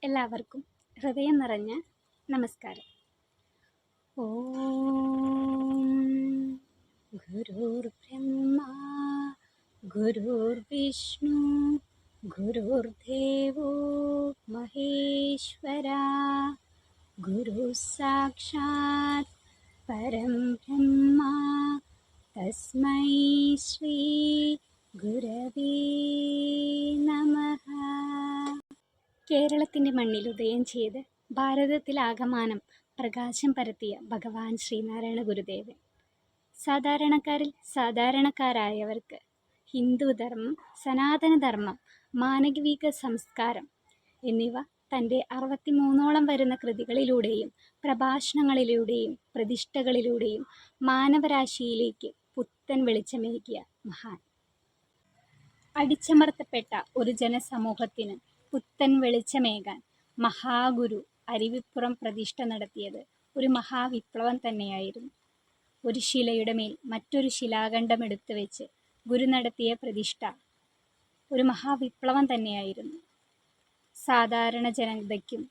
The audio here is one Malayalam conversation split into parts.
എല്ലാവർക്കും ഹൃദയം നിറഞ്ഞ നമസ്കാരം. ഓം ഗുരുർബ്രഹ്മ ഗുരുർവിഷ്ണു ഗുരുർദേവോ മഹേശ്വര ഗുരു സാക്ഷാത് പരം ബ്രഹ്മ തസ്മൈ ശ്രീ ഗുരവേ നമഃ. കേരളത്തിൻ്റെ മണ്ണിൽ ഉദയം ചെയ്ത് ഭാരതത്തിലാകമാനം പ്രകാശം പരത്തിയ ഭഗവാൻ ശ്രീനാരായണ ഗുരുദേവൻ സാധാരണക്കാരിൽ സാധാരണക്കാരായവർക്ക് ഹിന്ദുധർമ്മം, സനാതനധർമ്മം, മാനവിക സംസ്കാരം എന്നിവ തൻ്റെ 63ഓളം വരുന്ന കൃതികളിലൂടെയും പ്രഭാഷണങ്ങളിലൂടെയും പ്രതിഷ്ഠകളിലൂടെയും മാനവരാശിയിലേക്ക് പുത്തൻ വെളിച്ചമേകിയ മഹാൻ. അടിച്ചമർത്തപ്പെട്ട ഒരു ജനസമൂഹത്തിന് പുത്തൻ വെളിച്ചമേകാൻ മഹാഗുരു അരുവിപ്പുറം പ്രതിഷ്ഠ നടത്തിയത് ഒരു മഹാവിപ്ലവം തന്നെയായിരുന്നു. ഒരു ശിലയുടെ മേൽ മറ്റൊരു ശിലാഖണ്ഡം എടുത്തു വെച്ച് ഗുരു നടത്തിയ പ്രതിഷ്ഠ ഒരു മഹാവിപ്ലവം തന്നെയായിരുന്നു. സാധാരണ ജനതയ്ക്കും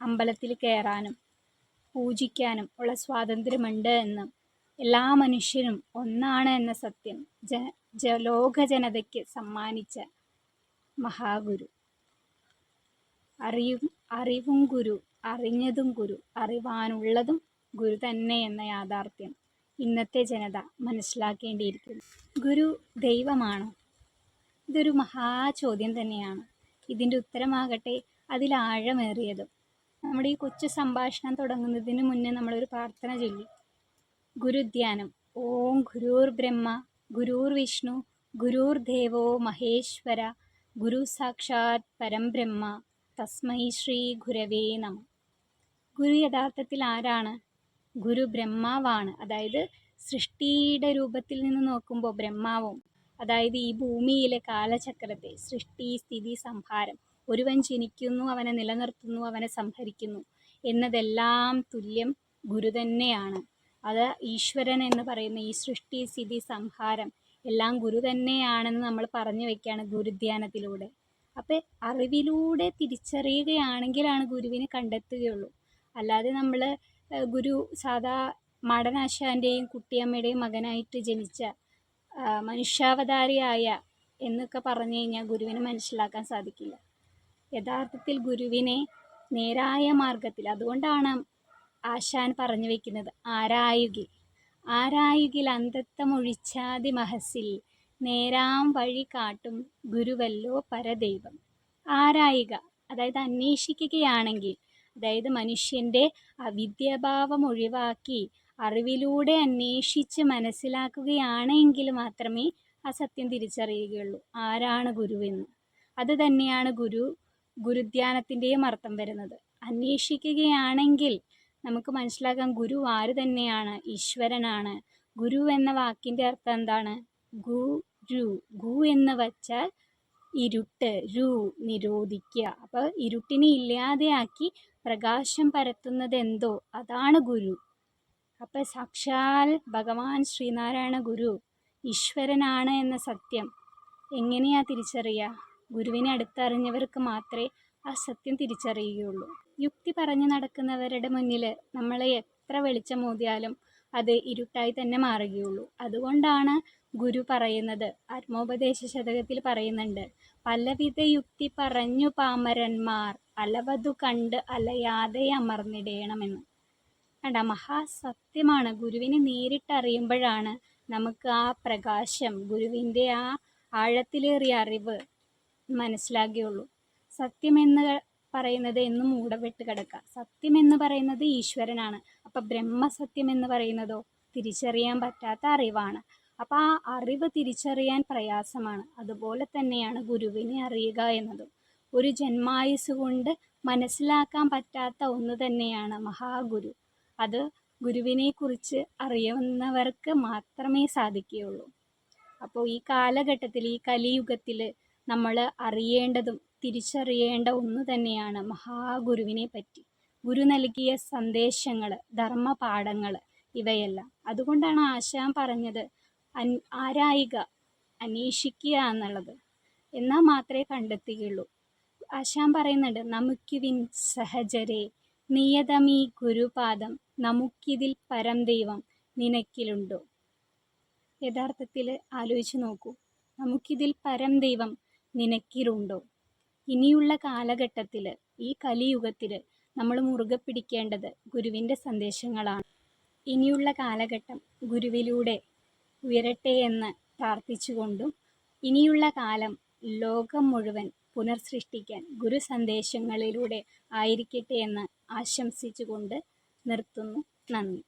അമ്പലത്തിൽ കയറാനും പൂജിക്കാനും ഉള്ള സ്വാതന്ത്ര്യമുണ്ട് എന്നും എല്ലാ മനുഷ്യരും ഒന്നാണ് എന്ന സത്യം ലോക ജനതയ്ക്ക് സമ്മാനിച്ച മഹാഗുരു. അറിവും ഗുരു, അറിഞ്ഞതും ഗുരു, അറിവാനുള്ളതും ഗുരു തന്നെ എന്ന യാഥാർത്ഥ്യം ഇന്നത്തെ ജനത മനസ്സിലാക്കേണ്ടിയിരിക്കുന്നു. ഗുരു ദൈവമാണോ? ഇതൊരു മഹാചോദ്യം തന്നെയാണ്. ഇതിൻ്റെ ഉത്തരമാകട്ടെ അതിലാഴമേറിയതും. നമ്മുടെ ഈ കൊച്ചു സംഭാഷണം തുടങ്ങുന്നതിന് മുന്നേ നമ്മളൊരു പ്രാർത്ഥന ചൊല്ലി. ഗുരുധ്യാനം. ഓം ഗുരുർ ബ്രഹ്മ ഗുരുർ വിഷ്ണു ഗുരുർ ദേവോ മഹേശ്വര ഗുരു സാക്ഷാത് പരം ബ്രഹ്മ തസ്മൈ ശ്രീ ഗുരവേ നമ. ഗുരു യഥാർത്ഥത്തിൽ ആരാണ്? ഗുരു ബ്രഹ്മാവാണ്. അതായത് സൃഷ്ടിയുടെ രൂപത്തിൽ നിന്ന് നോക്കുമ്പോൾ ബ്രഹ്മാവും, അതായത് ഈ ഭൂമിയിലെ കാലചക്രത്തെ സൃഷ്ടി, സ്ഥിതി, സംഹാരം, ഒരുവൻ ജനിക്കുന്നു, അവനെ നിലനിർത്തുന്നു, അവനെ സംഹരിക്കുന്നു എന്നതെല്ലാം തുല്യം ഗുരു തന്നെയാണ്. അത് ഈശ്വരൻ എന്ന് പറയുന്ന ഈ സൃഷ്ടി, സ്ഥിതി, സംഹാരം എല്ലാം ഗുരു തന്നെയാണെന്ന് നമ്മൾ പറഞ്ഞു വെക്കുകയാണ് ഗുരുധ്യാനത്തിലൂടെ. അപ്പം അറിവിലൂടെ തിരിച്ചറിയുകയാണെങ്കിലാണ് ഗുരുവിനെ കണ്ടെത്തുകയുള്ളൂ. അല്ലാതെ നമ്മൾ ഗുരു സാധാ മടനാശാൻ്റെയും കുട്ടിയമ്മയുടെയും മകനായിട്ട് ജനിച്ച മനുഷ്യാവതാരിയായ എന്നൊക്കെ പറഞ്ഞു കഴിഞ്ഞാൽ ഗുരുവിനെ മനസ്സിലാക്കാൻ സാധിക്കില്ല. യഥാർത്ഥത്തിൽ ഗുരുവിനെ നേരായ മാർഗത്തിൽ, അതുകൊണ്ടാണ് ആശാൻ പറഞ്ഞു വയ്ക്കുന്നത് ആരായുകിൽ അന്ധത്വമൊഴിച്ചാതി മഹസിൽ നേരാം വഴി കാട്ടും ഗുരുവല്ലോ പരദൈവം. ആരായുക, അതായത് അന്വേഷിക്കുകയാണെങ്കിൽ, അതായത് മനുഷ്യൻ്റെ അവിദ്യാഭാവം ഒഴിവാക്കി അറിവിലൂടെ അന്വേഷിച്ച് മനസ്സിലാക്കുകയാണെങ്കിൽ മാത്രമേ ആ സത്യം തിരിച്ചറിയുകയുള്ളൂ. ആരാണ് ഗുരുവെന്ന്. അത് തന്നെയാണ് ഗുരുധ്യാനത്തിൻ്റെയും അർത്ഥം വരുന്നത്. അന്വേഷിക്കുകയാണെങ്കിൽ നമുക്ക് മനസ്സിലാക്കാം ഗുരു ആര് തന്നെയാണ്, ഈശ്വരനാണ്. ഗുരു എന്ന വാക്കിൻ്റെ അർത്ഥം എന്താണ്? ഗു എന്ന് വച്ചാൽ ഇരുട്ട്, നിരോധിക്കുക. അപ്പോൾ ഇരുട്ടിനെ ഇല്ലാതെയാക്കി പ്രകാശം പരത്തുന്നത് എന്തോ അതാണ് ഗുരു. അപ്പം സാക്ഷാൽ ഭഗവാൻ ശ്രീനാരായണ ഗുരു ഈശ്വരനാണ് എന്ന സത്യം എങ്ങനെയാ തിരിച്ചറിയുക? ഗുരുവിനെ അടുത്തറിഞ്ഞവർക്ക് മാത്രമേ ആ സത്യം തിരിച്ചറിയുകയുള്ളൂ. യുക്തി പറഞ്ഞു നടക്കുന്നവരുടെ മുന്നിൽ നമ്മളെ എത്ര വെളിച്ചമോതിയാലും അത് ഇരുട്ടായി തന്നെ മാറുകയുള്ളൂ. അതുകൊണ്ടാണ് ഗുരു പറയുന്നത്, ആത്മോപദേശ ശതകത്തിൽ പറയുന്നുണ്ട്, പലവിധ യുക്തി പറഞ്ഞു പാമരന്മാർ അലവതു കണ്ട് അലയാതെ അമർന്നിടേണമെന്ന്. കണ്ട, മഹാസത്യമാണ്. ഗുരുവിനെ നേരിട്ടറിയുമ്പോഴാണ് നമുക്ക് ആ പ്രകാശം, ഗുരുവിൻ്റെ ആ ആഴത്തിലേറിയ അറിവ് മനസ്സിലാകുകയുള്ളൂ. സത്യമെന്ന് പറയുന്നത് എന്നും മൂടപ്പെട്ട് കിടക്കുക. സത്യമെന്ന് പറയുന്നത് ഈശ്വരനാണ്. അപ്പം ബ്രഹ്മസത്യം എന്ന് പറയുന്നതോ തിരിച്ചറിയാൻ പറ്റാത്ത അറിവാണ്. അപ്പം ആ അറിവ് തിരിച്ചറിയാൻ പ്രയാസമാണ്. അതുപോലെ തന്നെയാണ് ഗുരുവിനെ അറിയുക എന്നതും. ഒരു ജന്മായുസ് കൊണ്ട് മനസ്സിലാക്കാൻ പറ്റാത്ത ഒന്ന് തന്നെയാണ് മഹാഗുരു. അത് ഗുരുവിനെക്കുറിച്ച് അറിയുന്നവർക്ക് മാത്രമേ സാധിക്കുകയുള്ളൂ. അപ്പോൾ ഈ കാലഘട്ടത്തിൽ, ഈ കലിയുഗത്തിൽ നമ്മൾ അറിയേണ്ടതും തിരിച്ചറിയേണ്ട ഒന്ന് തന്നെയാണ് മഹാഗുരുവിനെ പറ്റി, ഗുരു നൽകിയ സന്ദേശങ്ങൾ, ധർമ്മപാഠങ്ങൾ ഇവയെല്ലാം. അതുകൊണ്ടാണ് ആശാൻ പറഞ്ഞത് ആരായുക, അന്വേഷിക്കുക എന്നുള്ളത്. എന്നാൽ മാത്രമേ കണ്ടെത്തുകയുള്ളൂ. ആശാൻ പറയുന്നുണ്ട്, നമുക്കുവിൻ സഹജരെ നിയതമീ ഗുരുപാദം നമുക്കിതിൽ പരം ദൈവം നിനക്കിലുണ്ടോ. യഥാർത്ഥത്തിൽ ആലോചിച്ച് നോക്കൂ, നമുക്കിതിൽ പരം ദൈവം നിനക്കിലുണ്ടോ. ഇനിയുള്ള കാലഘട്ടത്തിൽ, ഈ കലിയുഗത്തിൽ നമ്മൾ മുറുകെ പിടിക്കേണ്ടത് ഗുരുവിൻ്റെ സന്ദേശങ്ങളാണ്. ഇനിയുള്ള കാലഘട്ടം ഗുരുവിലൂടെ ഉയരട്ടെ എന്ന് പ്രാർത്ഥിച്ചുകൊണ്ടും, ഇനിയുള്ള കാലം ലോകം മുഴുവൻ പുനർസൃഷ്ടിക്കാൻ ഗുരു സന്ദേശങ്ങളിലൂടെ ആയിരിക്കട്ടെ എന്ന് ആശംസിച്ചുകൊണ്ട് നിർത്തുന്നു. നന്ദി.